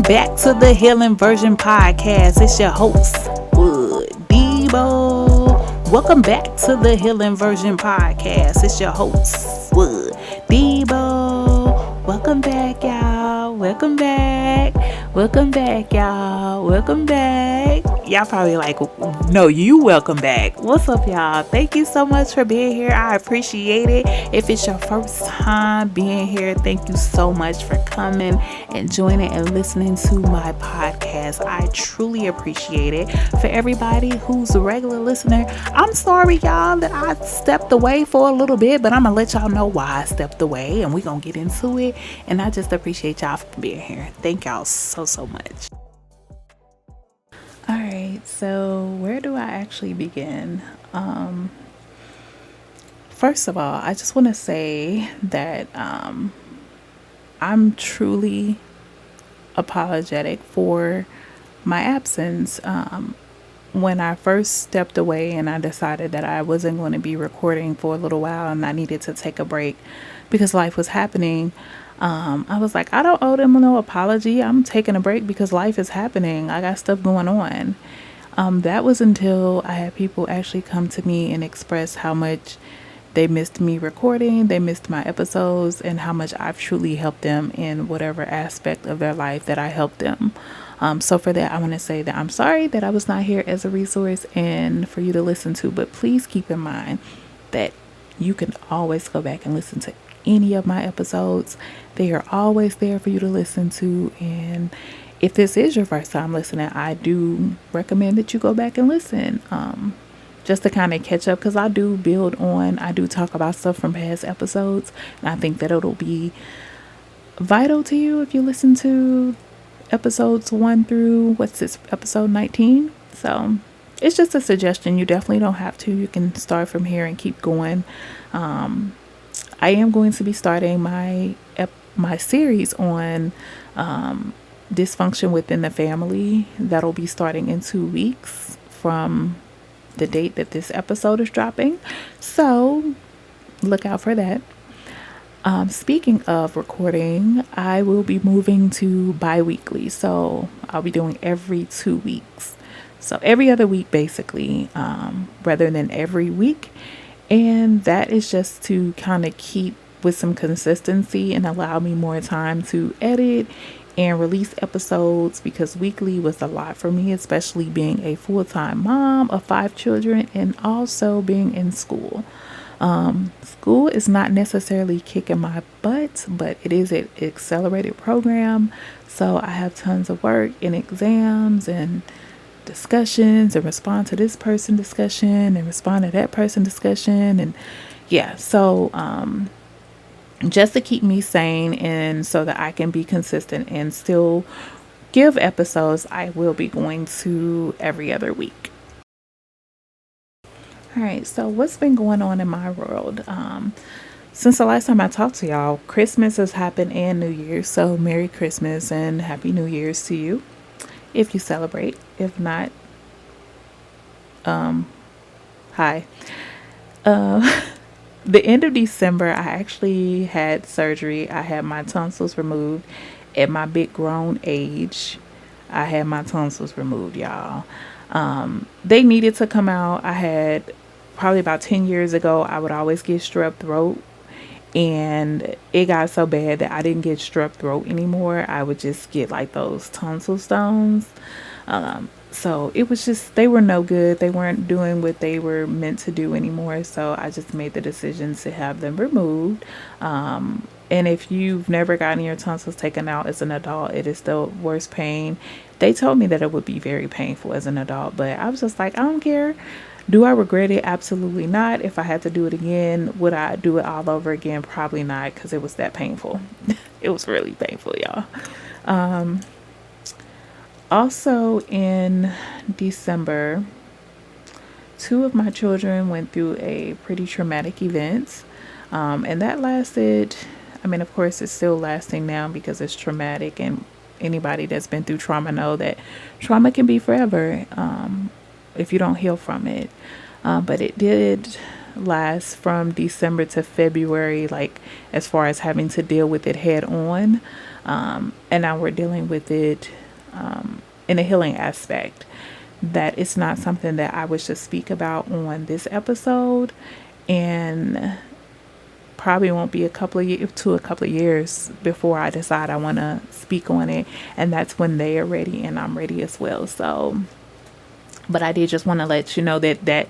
back to the Healing Version Podcast. It's your host, Debo. Welcome back to the Healing Version Podcast. It's your host, Debo. Welcome back, y'all. Welcome back. Welcome back, y'all. Welcome back. Y'all probably like, no, you welcome back. What's up, y'all? Thank you so much for being here. I appreciate it. If it's your first time being here, thank you so much for coming and joining and listening to my podcast. I truly appreciate it. For everybody who's a regular listener, I'm sorry, y'all, that I stepped away for a little bit, but I'm going to let y'all know why I stepped away, and we're going to get into it. And I just appreciate y'all for being here. Thank y'all so much. All right, so where do I actually begin? First of all, I just want to say that I'm truly apologetic for my absence. When I first stepped away and I decided that I wasn't going to be recording for a little while and I needed to take a break because life was happening, I was like, I don't owe them no apology. I'm taking a break because life is happening. I got stuff going on. That was until I had people actually come to me and express how much they missed me recording, they missed my episodes, and how much I've truly helped them in whatever aspect of their life that I helped them. So for that, I want to say that I'm sorry that I was not here as a resource and for you to listen to, but please keep in mind that you can always go back and listen to any of my episodes. They are always there for you to listen to. And if this is your first time listening, I do recommend that you go back and listen, just to kind of catch up, because I do talk about stuff from past episodes, and I think that it'll be vital to you if you listen to episodes 1 through episode 19. So it's just a suggestion. You definitely don't have to. You can start from here and keep going. I am going to be starting my series on dysfunction within the family. That'll be starting in 2 weeks from the date that this episode is dropping. So look out for that. Speaking of recording, I will be moving to bi-weekly. So I'll be doing every 2 weeks. So every other week, basically, rather than every week. And that is just to kind of keep with some consistency and allow me more time to edit and release episodes, because weekly was a lot for me, especially being a full-time mom of 5 children and also being in school. School is not necessarily kicking my butt, but it is an accelerated program. So I have tons of work and exams and discussions and respond to this person discussion and respond to that person discussion. And yeah, so just to keep me sane and so that I can be consistent and still give episodes, I will be going to every other week. All right, so what's been going on in my world? Since the last time I talked to y'all, Christmas has happened and New Year's. So Merry Christmas and Happy New Year's to you, if you celebrate. If not, hi. The end of December, I actually had surgery. I had my tonsils removed. At my big grown age, I had my tonsils removed, y'all. They needed to come out. I had probably about 10 years ago, I would always get strep throat. And it got so bad that I didn't get strep throat anymore. I would just get like those tonsil stones. So it was just, they were no good. They weren't doing what they were meant to do anymore. So I just made the decision to have them removed. And if you've never gotten your tonsils taken out as an adult, it is the worst pain. They told me that it would be very painful as an adult, but I was just like, I don't care. Do I regret it? Absolutely not. If I had to do it again, would I do it all over again? Probably not, because it was that painful. It was really painful, y'all. Also in December, 2 of my children went through a pretty traumatic event. And that lasted, I mean, of course, it's still lasting now because it's traumatic, and anybody that's been through trauma know that trauma can be forever if you don't heal from it. But it did last from December to February, like as far as having to deal with it head on. And now we're dealing with it in a healing aspect. That it's not something that I wish to speak about on this episode, and probably won't be a couple of years before I decide I want to speak on it, and that's when they are ready and I'm ready as well. So, but I did just want to let you know that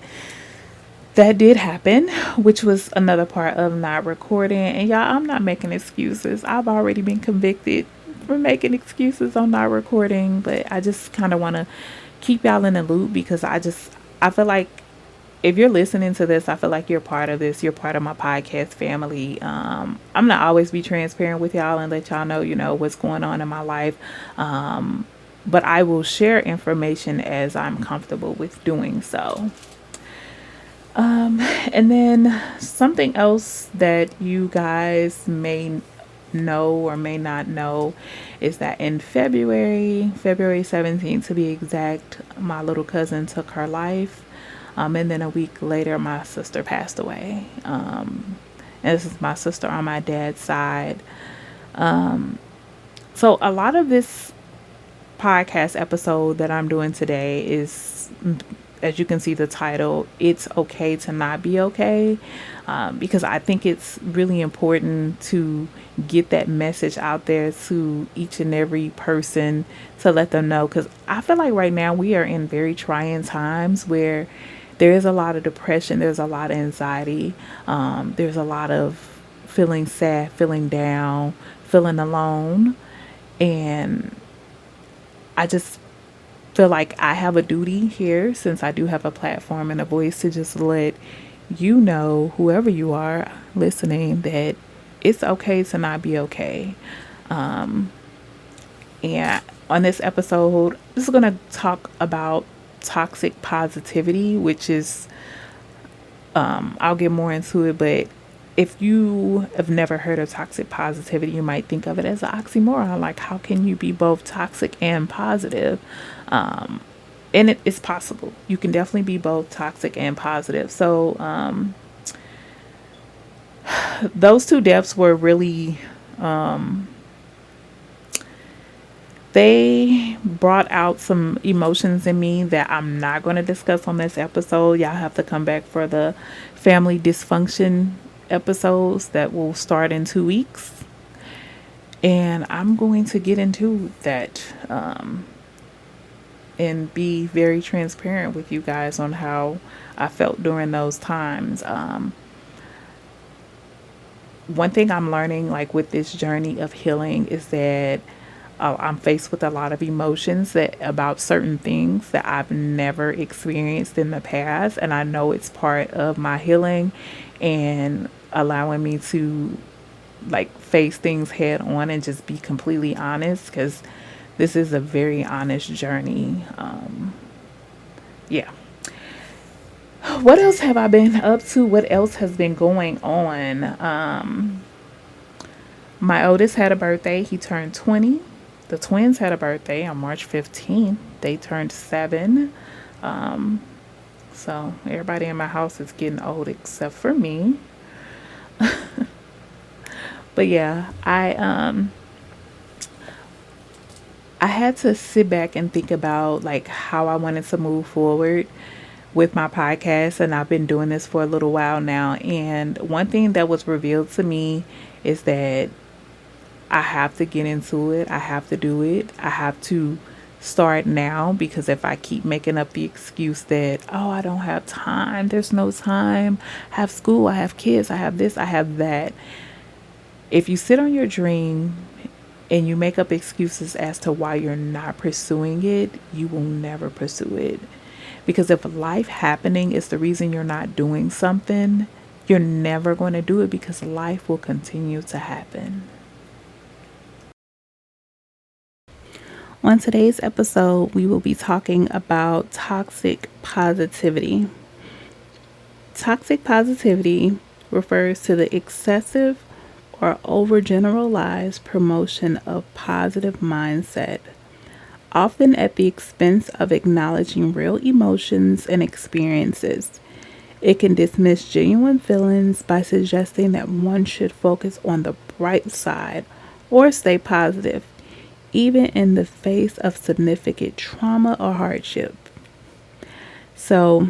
did happen, which was another part of not recording. And y'all, I'm not making excuses. I've already been convicted for making excuses on not recording, but I just kind of want to keep y'all in the loop because I feel like if you're listening to this, I feel like you're part of this. You're part of my podcast family. I'm gonna always be transparent with y'all and let y'all know, what's going on in my life. But I will share information as I'm comfortable with doing so. And then something else that you guys may know or may not know is that in February 17th to be exact, my little cousin took her life. And then a week later, my sister passed away. And this is my sister on my dad's side. So a lot of this podcast episode that I'm doing today is, as you can see the title, It's Okay to Not Be Okay. Because I think it's really important to get that message out there to each and every person to let them know. Because I feel like right now we are in very trying times where there is a lot of depression, there's a lot of anxiety, there's a lot of feeling sad, feeling down, feeling alone. And I just feel like I have a duty here, since I do have a platform and a voice, to just let you know, whoever you are listening, that it's okay to not be okay. And on this episode, I'm just going to talk about toxic positivity, which is, I'll get more into it, but if you have never heard of toxic positivity, you might think of it as an oxymoron. Like, how can you be both toxic and positive? And it's possible. You can definitely be both toxic and positive. So, those two deaths were really, they brought out some emotions in me that I'm not going to discuss on this episode. Y'all have to come back for the family dysfunction episodes that will start in 2 weeks. And I'm going to get into that and be very transparent with you guys on how I felt during those times. One thing I'm learning, like with this journey of healing, is that I'm faced with a lot of emotions that about certain things that I've never experienced in the past, and I know it's part of my healing and allowing me to like face things head on and just be completely honest, because this is a very honest journey. Yeah. What else have I been up to? What else has been going on? My oldest had a birthday. He turned 20. The twins had a birthday on March 15th. They turned 7. So everybody in my house is getting old except for me. But yeah, I had to sit back and think about like how I wanted to move forward with my podcast, and I've been doing this for a little while now. And one thing that was revealed to me is that I have to get into it. I have to do it. I have to start now, because if I keep making up the excuse that, oh, I don't have time, there's no time, I have school, I have kids, I have this, I have that. If you sit on your dream and you make up excuses as to why you're not pursuing it, you will never pursue it. Because if life happening is the reason you're not doing something, you're never going to do it, because life will continue to happen. On today's episode, we will be talking about toxic positivity. Toxic positivity refers to the excessive or overgeneralized promotion of positive mindset, often at the expense of acknowledging real emotions and experiences. It can dismiss genuine feelings by suggesting that one should focus on the bright side or stay positive, even in the face of significant trauma or hardship. So,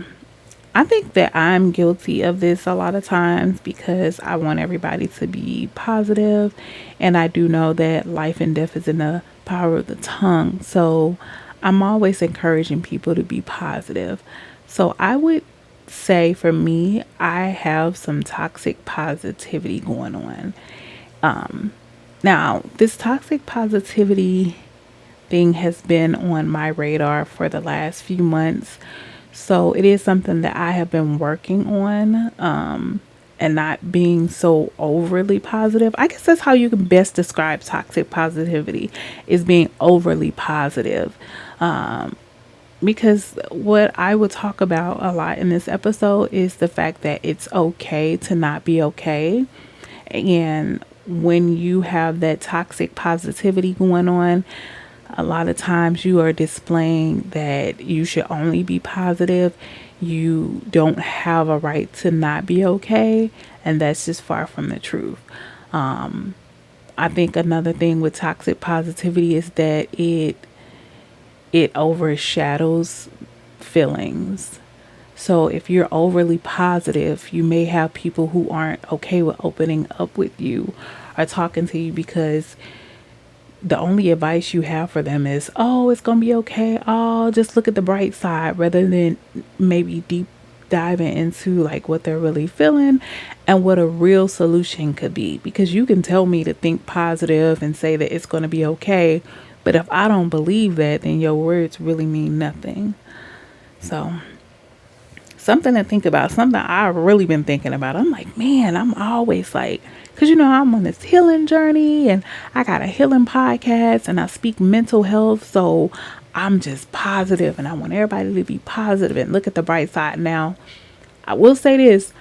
I think that I'm guilty of this a lot of times because I want everybody to be positive, and I do know that life and death is in the power of the tongue. So I'm always encouraging people to be positive. So I would say for me, I have some toxic positivity going on. Now, this toxic positivity thing has been on my radar for the last few months. So it is something that I have been working on, and not being so overly positive. I guess that's how you can best describe toxic positivity, is being overly positive. Because what I would talk about a lot in this episode is the fact that it's okay to not be okay. And when you have that toxic positivity going on, a lot of times you are displaying that you should only be positive. You don't have a right to not be okay. And that's just far from the truth. I think another thing with toxic positivity is that it overshadows feelings. So if you're overly positive, you may have people who aren't okay with opening up with you or talking to you because the only advice you have for them is, oh, it's going to be okay. Oh, just look at the bright side, rather than maybe deep diving into like what they're really feeling and what a real solution could be. Because you can tell me to think positive and say that it's going to be okay. But if I don't believe that, then your words really mean nothing. So something to think about, something I've really been thinking about. I'm like, man, I'm always like, because I'm on this healing journey and I got a healing podcast and I speak mental health. So I'm just positive and I want everybody to be positive and look at the bright side. Now, I will say this,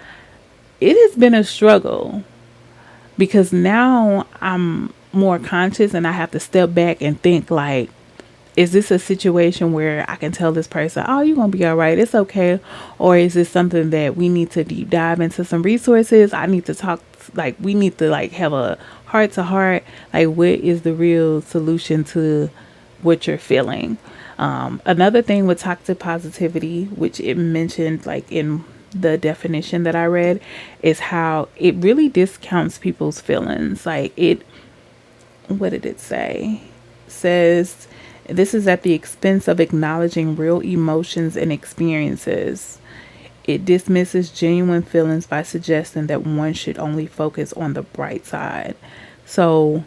it has been a struggle because now I'm more conscious and I have to step back and think like, is this a situation where I can tell this person, oh, you're going to be all right, it's okay? Or is this something that we need to deep dive into some resources? I need to talk, like, we need to like have a heart to heart. Like, what is the real solution to what you're feeling? Another thing with toxic positivity, which it mentioned like in the definition that I read, is how it really discounts people's feelings. Like what did it say? It says, this is at the expense of acknowledging real emotions and experiences. It dismisses genuine feelings by suggesting that one should only focus on the bright side. So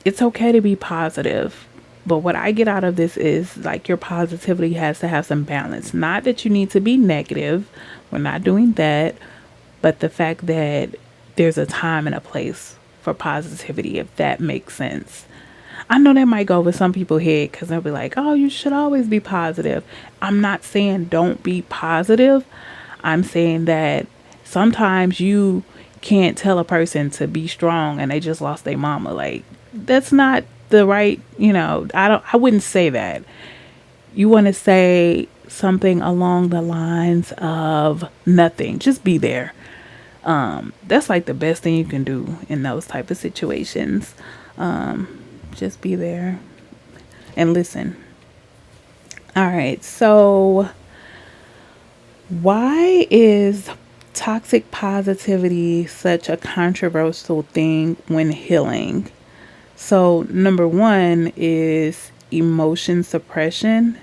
it's okay to be positive. But what I get out of this is like your positivity has to have some balance. Not that you need to be negative. We're not doing that. But the fact that there's a time and a place for positivity, if that makes sense. I know that might go over some people's head because they'll be like, oh, you should always be positive. I'm not saying don't be positive. I'm saying that sometimes you can't tell a person to be strong and they just lost their mama. Like, that's not the right, I wouldn't say that. You want to say something along the lines of nothing. Just be there. That's like the best thing you can do in those type of situations. Just be there and listen. All right. So why is toxic positivity such a controversial thing when healing? So number one is emotion suppression.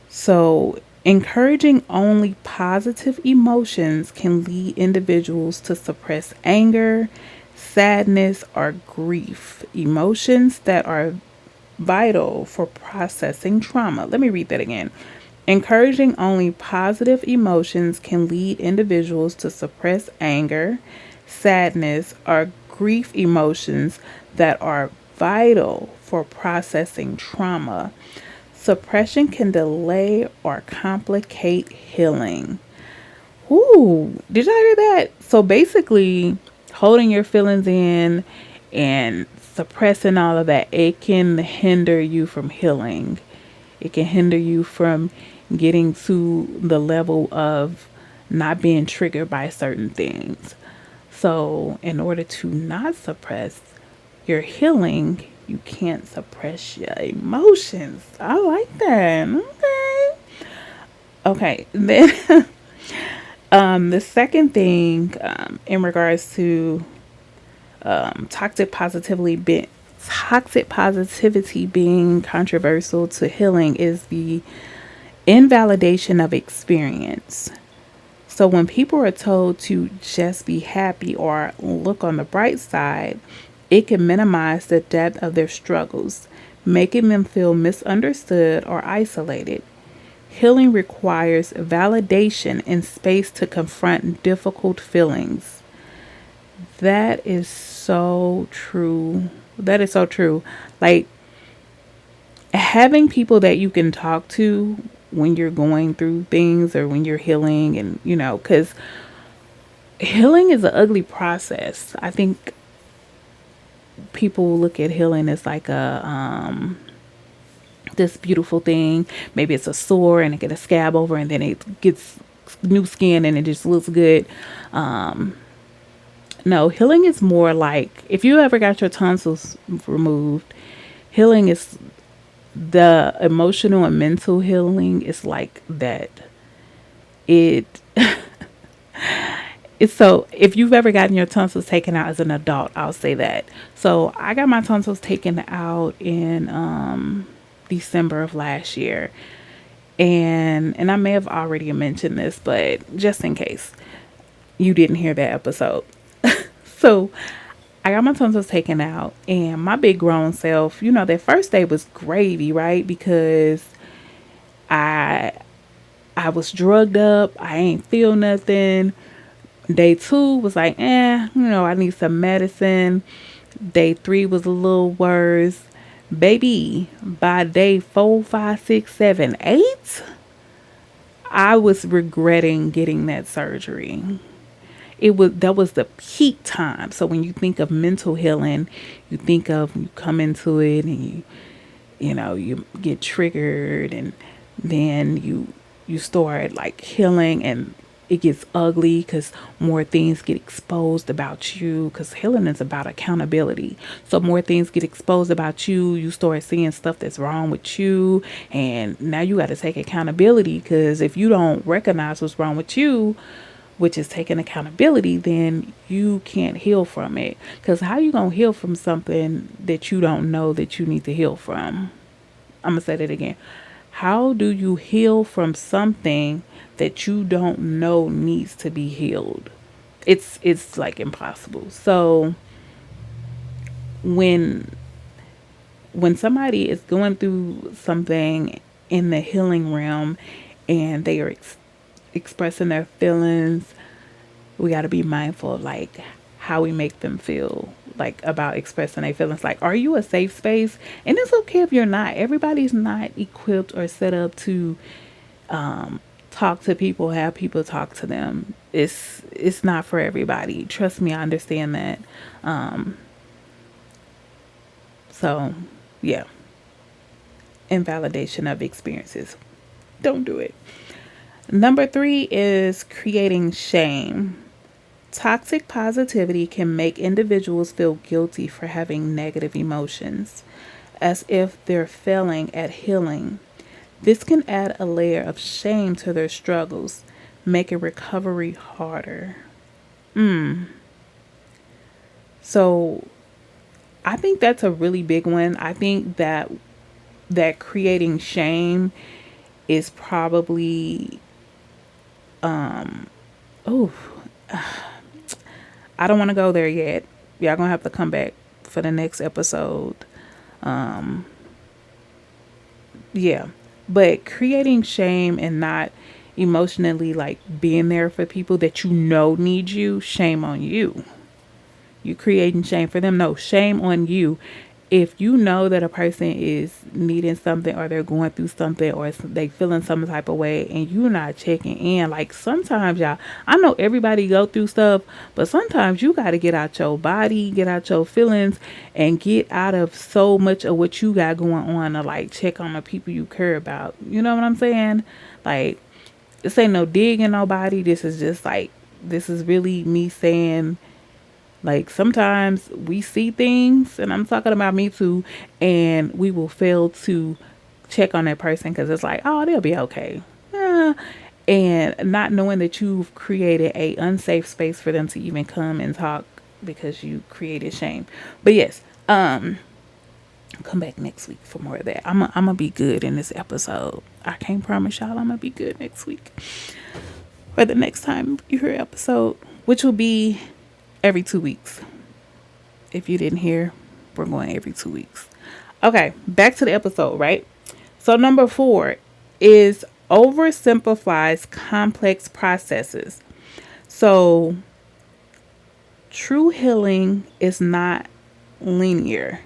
So encouraging only positive emotions can lead individuals to suppress anger, sadness, or grief, emotions that are vital for processing trauma. Let me read that again. Encouraging only positive emotions can lead individuals to suppress anger, sadness, or grief, emotions that are vital for processing trauma. Suppression can delay or complicate healing. Ooh, did y'all hear that? So basically, holding your feelings in and suppressing all of that, it can hinder you from healing. It can hinder you from getting to the level of not being triggered by certain things. So in order to not suppress, you're healing, you can't suppress your emotions. I like that. Okay. Then the second thing, in regards to toxic positively being toxic positivity being controversial to healing is the invalidation of experience. So when people are told to just be happy or look on the bright side, it can minimize the depth of their struggles, making them feel misunderstood or isolated. Healing requires validation and space to confront difficult feelings. That is so true. That is so true. Like, having people that you can talk to when you're going through things or when you're healing, and because healing is an ugly process. I think people look at healing as like a this beautiful thing. Maybe it's a sore and it get a scab over and then it gets new skin and it just looks good. No, healing is more like if you ever got your tonsils removed, healing is the emotional and mental healing is like that. It it's so if you've ever gotten your tonsils taken out as an adult, I'll say that. So I got my tonsils taken out in December of last year. And I may have already mentioned this, but just in case you didn't hear that episode. So I got my tonsils taken out, and my big grown self, that first day was gravy, right? Because I I was drugged up. I ain't feel nothing. Day 2 was like, I need some medicine. Day 3 was a little worse. Baby, by day 4, 5, 6, 7, 8, I was regretting getting that surgery. That was the peak time. So when you think of mental healing, you think of you come into it and you get triggered, and then you start like healing, and it gets ugly because more things get exposed about you, because healing is about accountability. So more things get exposed about you. You start seeing stuff that's wrong with you, and now you got to take accountability, because if you don't recognize what's wrong with you, which is taking accountability, then you can't heal from it. Because how you gonna heal from something that you don't know that you need to heal from? I'm gonna say that again. How do you heal from something that you don't know needs to be healed? It's like impossible. So when somebody is going through something in the healing realm and they are expressing their feelings, we got to be mindful of like how we make them feel like about expressing their feelings. Like, are you a safe space? And it's okay if you're not. Everybody's not equipped or set up to talk to people, have people talk to them. It's not for everybody. Trust me, I understand that. So yeah, invalidation of experiences, don't do it. Number 3 is creating shame. Toxic positivity can make individuals feel guilty for having negative emotions, as if they're failing at healing. This can add a layer of shame to their struggles, making recovery harder. So I think that's a really big one. I think that creating shame is probably oh, I don't want to go there yet. Y'all gonna have to come back for the next episode. Yeah, but creating shame and not emotionally like being there for people that need you, shame on you. You creating shame for them. No, shame on you. If you know that a person is needing something, or they're going through something, or they feeling some type of way, and you're not checking in, like sometimes y'all, I know everybody go through stuff, but sometimes you got to get out your body, get out your feelings, and get out of so much of what you got going on to like check on the people you care about. You know what I'm saying? Like, this ain't no dig in nobody. This is just like, this is really me saying, Like sometimes we see things, and I'm talking about me too, and we will fail to check on that person because it's like, oh, they'll be okay. Eh, and not knowing that you've created a unsafe space for them to even come and talk because you created shame. But yes, come back next week for more of that. I'm gonna be good in this episode. I can't promise y'all I'm gonna be good next week or the next time you hear an episode, which will be every 2 weeks. If you didn't hear, we're going every 2 weeks. Okay, back to the episode, right? So number 4 is oversimplifies complex processes. So true healing is not linear.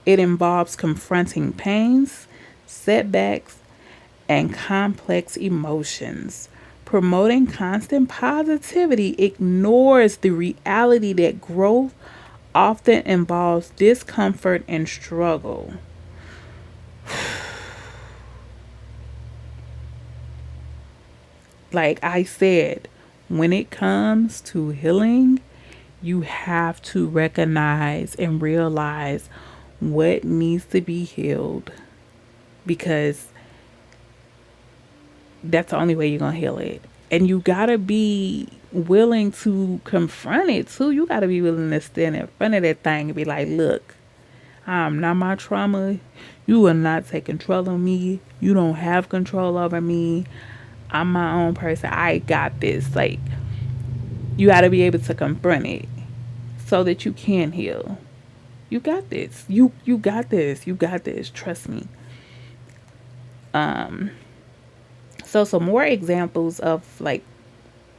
It involves confronting pains, setbacks, and complex emotions. Promoting constant positivity ignores the reality that growth often involves discomfort and struggle. Like I said, when it comes to healing, you have to recognize and realize what needs to be healed because that's the only way you're going to heal it. And you got to be willing to confront it too. You got to be willing to stand in front of that thing and be like, look, I'm not my trauma. You will not take control of me. You don't have control over me. I'm my own person. I got this. Like, you got to be able to confront it so that you can heal. You got this. You got this. You got this. Trust me. So some more examples of like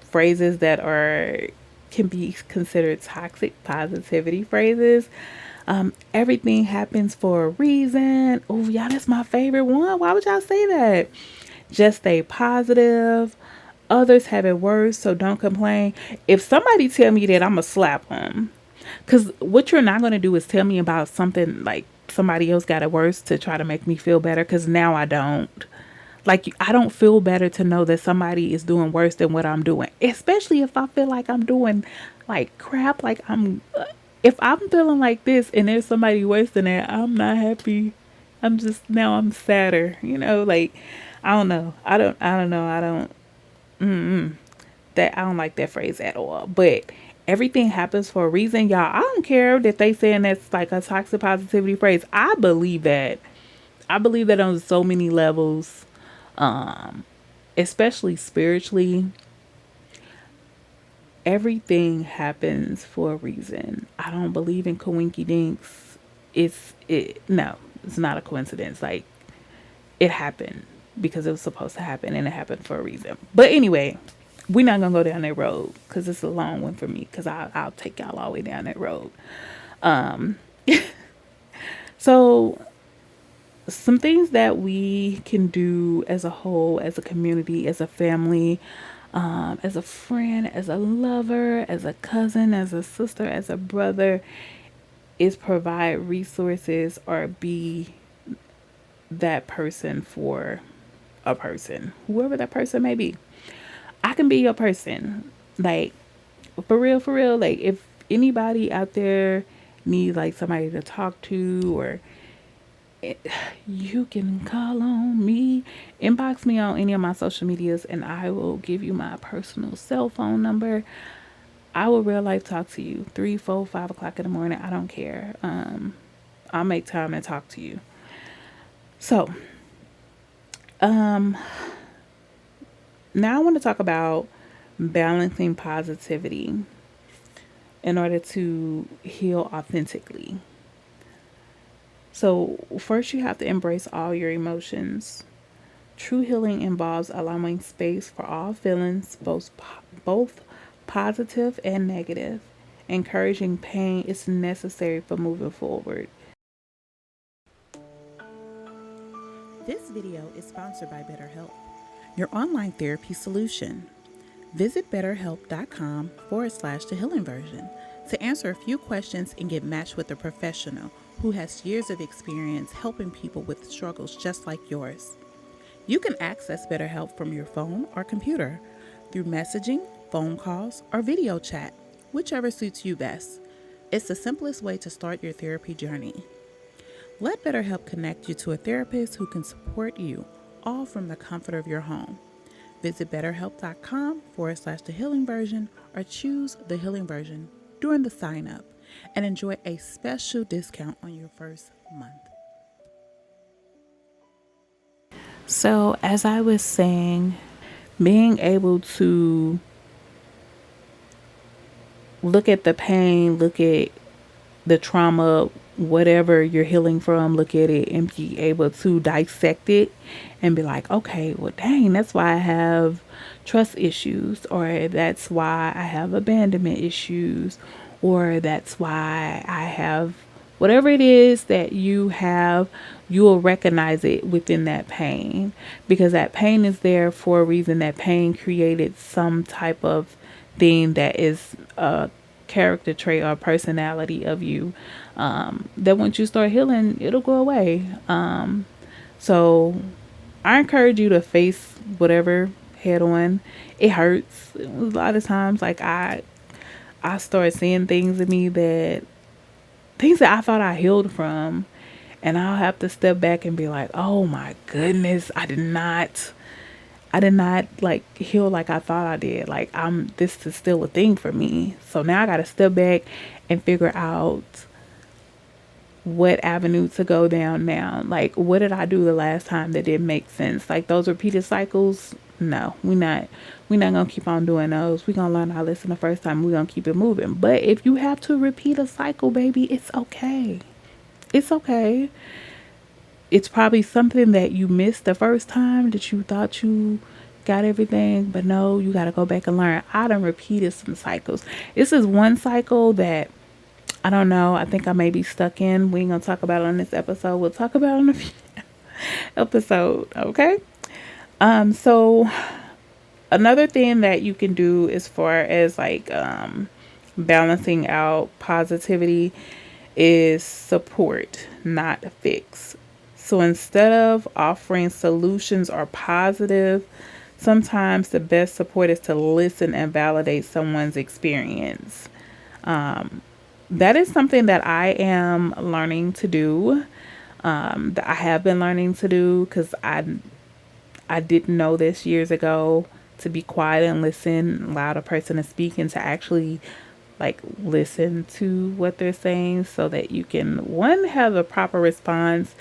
phrases that are can be considered toxic positivity phrases. Everything happens for a reason. Oh, y'all, that's my favorite one. Why would y'all say that? Just stay positive. Others have it worse, so don't complain. If somebody tell me that, I'm gonna slap them. Cause what you're not gonna do is tell me about something like somebody else got it worse to try to make me feel better. Cause now I don't. Like I don't feel better to know that somebody is doing worse than what I'm doing, especially if I feel like I'm doing like crap. Like if I'm feeling like this and there's somebody worse than that, I'm not happy. I'm just now I'm sadder. Like I don't know. I don't know. I don't. That I don't like that phrase at all. But everything happens for a reason, y'all. I don't care that they saying that's like a toxic positivity phrase. I believe that. I believe that on so many levels, especially spiritually. Everything happens for a reason. I don't believe in coinky dinks. No, it's not a coincidence. Like it happened because it was supposed to happen and it happened for a reason. But anyway, we're not gonna go down that road because it's a long one for me. Because I'll take y'all all the way down that road. So some things that we can do as a whole, as a community, as a family, as a friend, as a lover, as a cousin, as a sister, as a brother, is provide resources or be that person for a person, whoever that person may be. I can be your person. Like, for real. Like, if anybody out there needs like somebody to talk to or you can call on me, inbox me on any of my social medias and I will give you my personal cell phone number. I will real life talk to you 3, 4, 5 o'clock in the morning. I don't care. I'll make time to talk to you. So now I want to talk about balancing positivity in order to heal authentically. So first you have to embrace all your emotions. True healing involves allowing space for all feelings, both positive and negative. Encouraging pain is necessary for moving forward. This video is sponsored by BetterHelp, your online therapy solution. Visit betterhelp.com/the healing version to answer a few questions and get matched with a professional who has years of experience helping people with struggles just like yours. You can access BetterHelp from your phone or computer through messaging, phone calls, or video chat, whichever suits you best. It's the simplest way to start your therapy journey. Let BetterHelp connect you to a therapist who can support you, all from the comfort of your home. Visit betterhelp.com/the healing version or choose the healing version during the sign up and enjoy a special discount on your first month. So, as I was saying, being able to look at the pain, look at the trauma, whatever you're healing from, look at it and be able to dissect it and be like, okay, well, dang, that's why I have trust issues, or that's why I have abandonment issues, or that's why I have whatever it is that you have. You will recognize it within that pain, because that pain is there for a reason. That pain created some type of thing that is a character trait or personality of you, that once you start healing, it'll go away. So I encourage you to face whatever head on. It hurts a lot of times. Like I start seeing things in me, that things that I thought I healed from, and I'll have to step back and be like, oh my goodness, I did not like heal like I thought I did. Like, this is still a thing for me. So now I got to step back and figure out what avenue to go down now. Like, what did I do the last time that didn't make sense? Like those repeated cycles. No, we're not gonna keep on doing those. We're gonna learn our lesson the first time. We're gonna keep it moving. But if you have to repeat a cycle, baby, it's okay. It's okay. It's probably something that you missed the first time, that you thought you got everything, but no, you got to go back and learn. I done repeated some cycles. This is one cycle that I don't know. I think I may be stuck in. We ain't gonna talk about it on this episode. We'll talk about it on a future episode. Okay. So another thing that you can do as far as like balancing out positivity is support, not fix. So instead of offering solutions or positive, sometimes the best support is to listen and validate someone's experience. That is something that I am learning to do. That I have been learning to do, because I didn't know this years ago, to be quiet and listen, allow the person to speak, and to actually like listen to what they're saying, so that you can, one, have a proper response,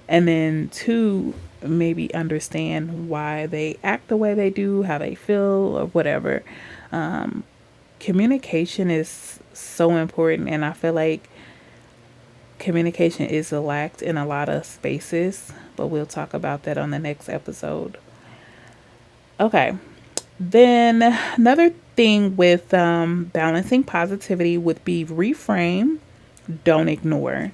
and then two, maybe understand why they act the way they do, how they feel, or whatever. Communication is so important, and I feel like communication is lacked in a lot of spaces, but we'll talk about that on the next episode. Okay. Then another thing with balancing positivity would be reframe, don't ignore.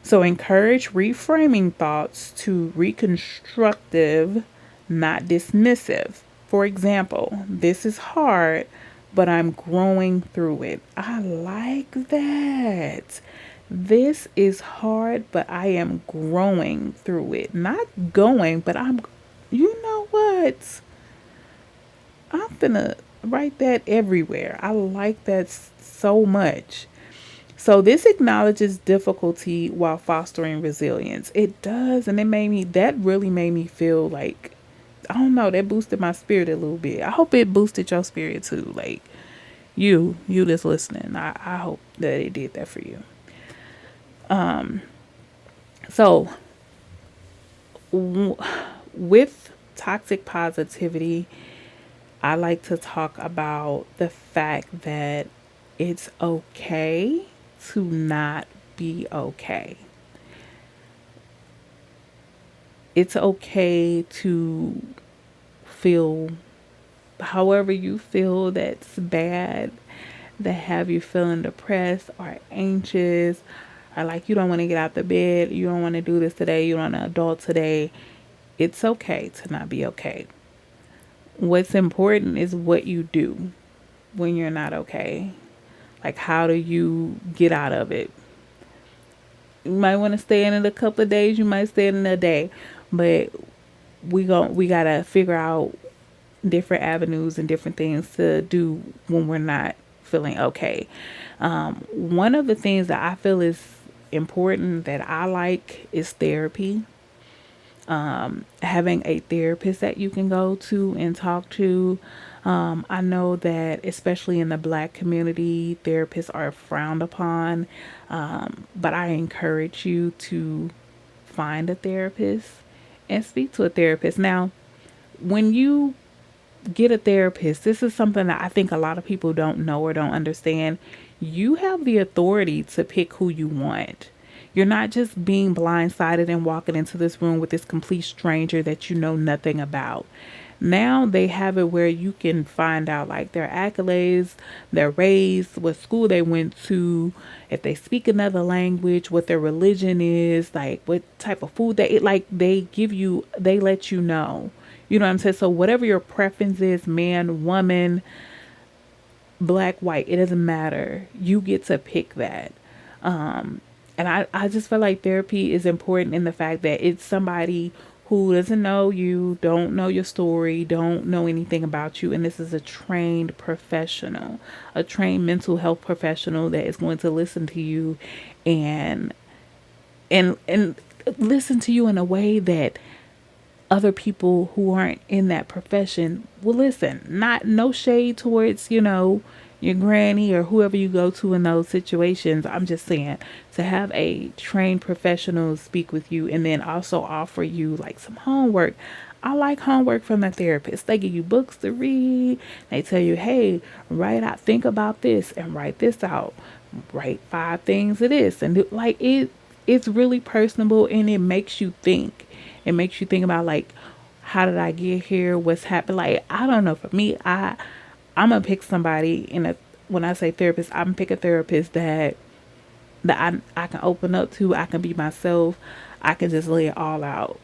So encourage reframing thoughts to reconstructive, not dismissive. For example, this is hard, but I'm growing through it. I like that. This is hard, but I am growing through it. Not going, but you know what? I'm gonna write that everywhere. I like that so much. So this acknowledges difficulty while fostering resilience. It does, and that really made me feel like, I don't know, that boosted my spirit a little bit. I hope it boosted your spirit too. Like you that's listening. I hope that it did that for you. So with toxic positivity, I like to talk about the fact that it's okay to not be okay. It's okay to feel however you feel that's bad, that have you feeling depressed or anxious, or like you don't want to get out the bed, you don't want to do this today, you don't want to adult today. It's okay to not be okay. What's important is what you do when you're not okay. Like, how do you get out of it? You might want to stay in it a couple of days, you might stay in it a day, but we gotta figure out different avenues and different things to do when we're not feeling okay. One of the things that I feel is important that I like is therapy. Having a therapist that you can go to and talk to. I know that, especially in the Black community, therapists are frowned upon, but I encourage you to find a therapist and speak to a therapist. Now, when you get a therapist, this is something that I think a lot of people don't know or don't understand. You have the authority to pick who you want. You're not just being blindsided and walking into this room with this complete stranger that you know nothing about. Now they have it where you can find out like their accolades, their race, what school they went to, if they speak another language, what their religion is, like what type of food they eat. Like they give you, they let you know. You know what I'm saying? So whatever your preference is, man, woman, black, white, it doesn't matter. You get to pick that. And I just feel like therapy is important in the fact that it's somebody who doesn't know you, don't know your story, don't know anything about you. And this is a trained professional, a trained mental health professional that is going to listen to you and and listen to you in a way that other people who aren't in that profession will listen. Not no shade towards, your granny or whoever you go to in those situations. I'm just saying to have a trained professional speak with you and then also offer you like some homework. I like homework from the therapist. They give you books to read. They tell you, hey, write out, think about this and write this out. Write 5 things of this. And it's really personable and it makes you think. It makes you think about like, how did I get here? What's happened? Like, I don't know. For me, I'm gonna pick somebody when I say therapist, I'm gonna pick a therapist that I can open up to. I can be myself. I can just lay it all out.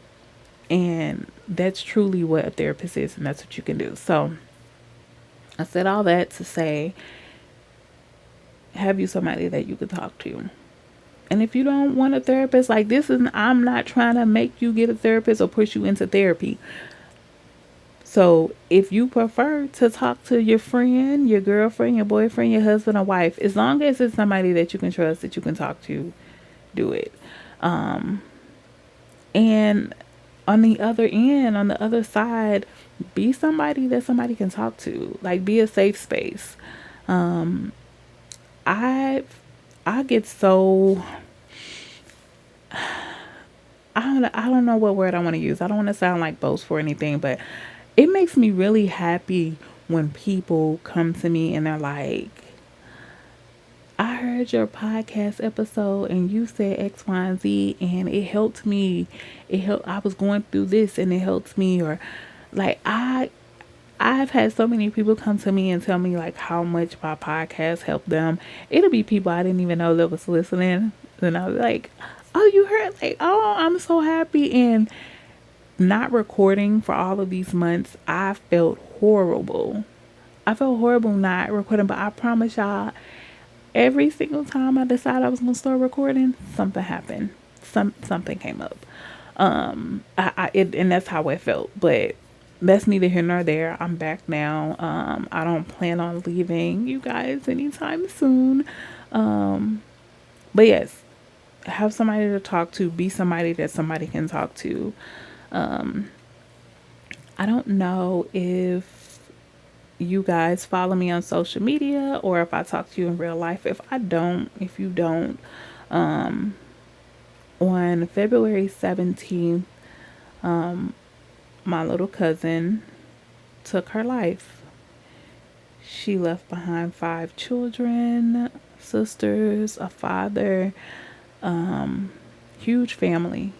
And that's truly what a therapist is, and that's what you can do. So I said all that to say, have you somebody that you can talk to. And if you don't want a therapist, like I'm not trying to make you get a therapist or push you into therapy. So if you prefer to talk to your friend, your girlfriend, your boyfriend, your husband or wife, as long as it's somebody that you can trust, that you can talk to, do it. And on the other end, on the other side, be somebody that somebody can talk to. Like be a safe space. I I get so I don't know what word I want to use. I don't want to sound like boastful or anything, but it makes me really happy when people come to me and they're like, I heard your podcast episode and you said X, Y, and Z and it helped me. I was going through this and it helped me. Or like I've had so many people come to me and tell me like how much my podcast helped them. It'll be people I didn't even know that was listening. And I was like, oh, you heard? Like, oh, I'm so happy. And not recording for all of these months, I felt horrible. I felt horrible not recording, but I promise y'all, every single time I decided I was gonna start recording, something happened. Something came up. And that's how it felt. But that's neither here nor there. I'm back now. I don't plan on leaving you guys anytime soon. But yes, have somebody to talk to. Be somebody that somebody can talk to. I don't know if you guys follow me on social media or if I talk to you in real life. If you don't, on February 17th, my little cousin took her life. She left behind 5 children, sisters, a father, huge family.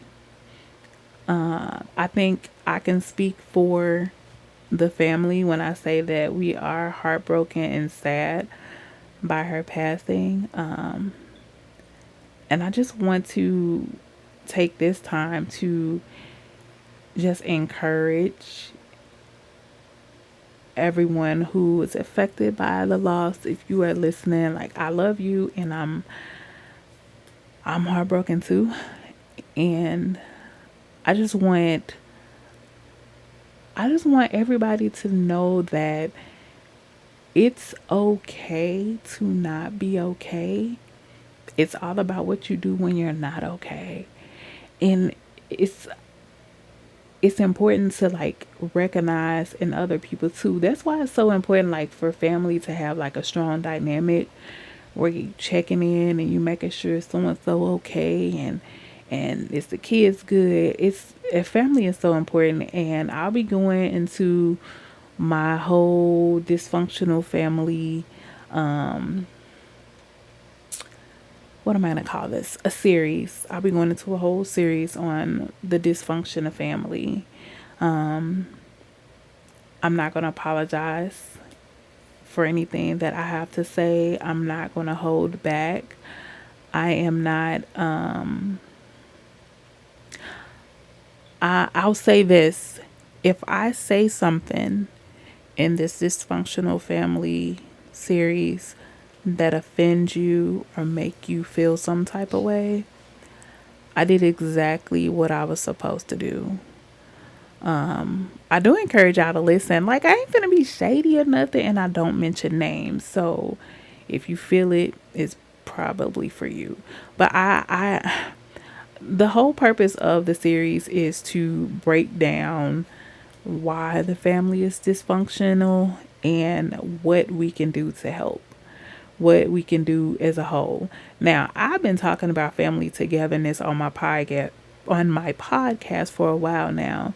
I think I can speak for the family when I say that we are heartbroken and sad by her passing. And I just want to take this time to just encourage everyone who is affected by the loss. If you are listening, like I love you and I'm heartbroken too. And I just want everybody to know that it's okay to not be okay. It's all about what you do when you're not okay. And it's it's important to like recognize in other people too. That's why it's so important like for family to have like a strong dynamic where you checking in and you making sure someone's so okay, and is the kids good. It's a family is so important, and I'll be going into my whole dysfunctional family, what am I going to call this? A series. I'll be going into a whole series on the dysfunction of family. I'm not going to apologize for anything that I have to say. I'm not going to hold back. I am not, I'll say this. If I say something in this dysfunctional family series that offends you or make you feel some type of way, I did exactly what I was supposed to do. I do encourage y'all to listen. Like, I ain't finna be shady or nothing, and I don't mention names. So if you feel it, it's probably for you. But the whole purpose of the series is to break down why the family is dysfunctional and what we can do to help, what we can do as a whole. Now, I've been talking about family togetherness on my podcast for a while now.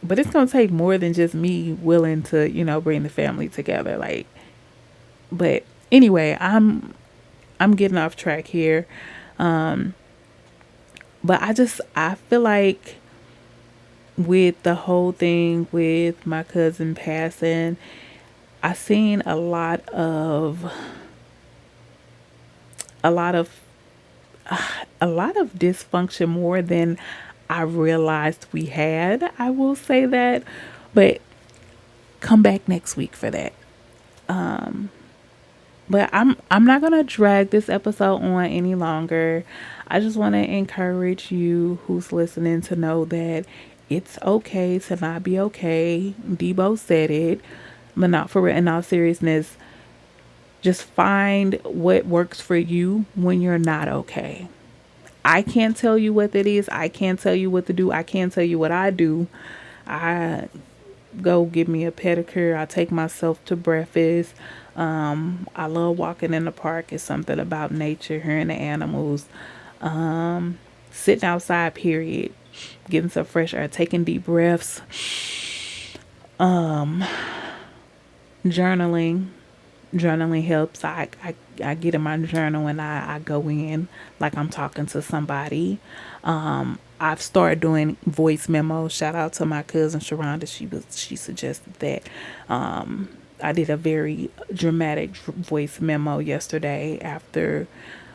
But it's going to take more than just me willing to, bring the family together. Like, but anyway, I'm getting off track here. But I feel like with the whole thing with my cousin passing, I seen a lot of a lot of dysfunction more than I realized we had. I will say that, but come back next week for that. But I'm not gonna drag this episode on any longer. I just want to encourage you who's listening to know that it's okay to not be okay. Debo said it, but not for real. In all seriousness, just find what works for you when you're not okay. I can't tell you what that is. I can't tell you what to do. I can't tell you what I do. I go give me a pedicure. I take myself to breakfast. I love walking in the park. It's something about nature, hearing the animals. Sitting outside, period. Getting some fresh air, taking deep breaths. Journaling. Journaling helps. I get in my journal and I go in like I'm talking to somebody. I've started doing voice memos. Shout out to my cousin Sharonda. She suggested that. I did a very dramatic voice memo yesterday after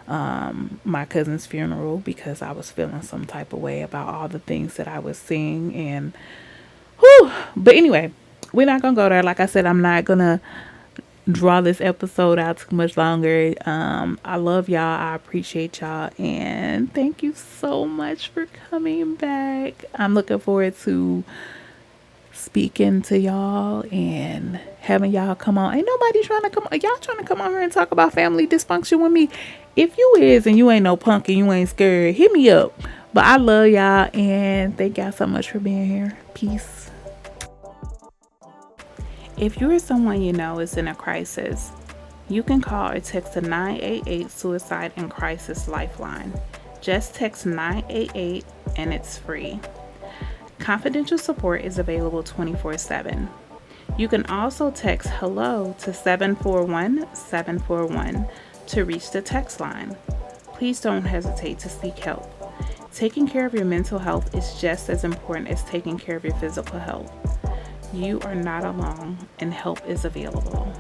my cousin's funeral because I was feeling some type of way about all the things that I was seeing. And whew. But anyway, we're not gonna go there. Like I said, I'm not gonna draw this episode out too much longer. I love y'all. I appreciate y'all, and thank you so much for coming back. I'm looking forward to speaking to y'all and having y'all come on. Ain't nobody trying to come. Y'all trying to come on here and talk about family dysfunction with me? If you is and you ain't no punk and you ain't scared, hit me up. But I love y'all and thank y'all so much for being here. Peace. If you or someone you know is in a crisis, you can call or text the 988 Suicide and Crisis Lifeline. Just text 988 and it's free. Confidential support is available 24/7. You can also text hello to 741-741 to reach the text line. Please don't hesitate to seek help. Taking care of your mental health is just as important as taking care of your physical health. You are not alone and help is available.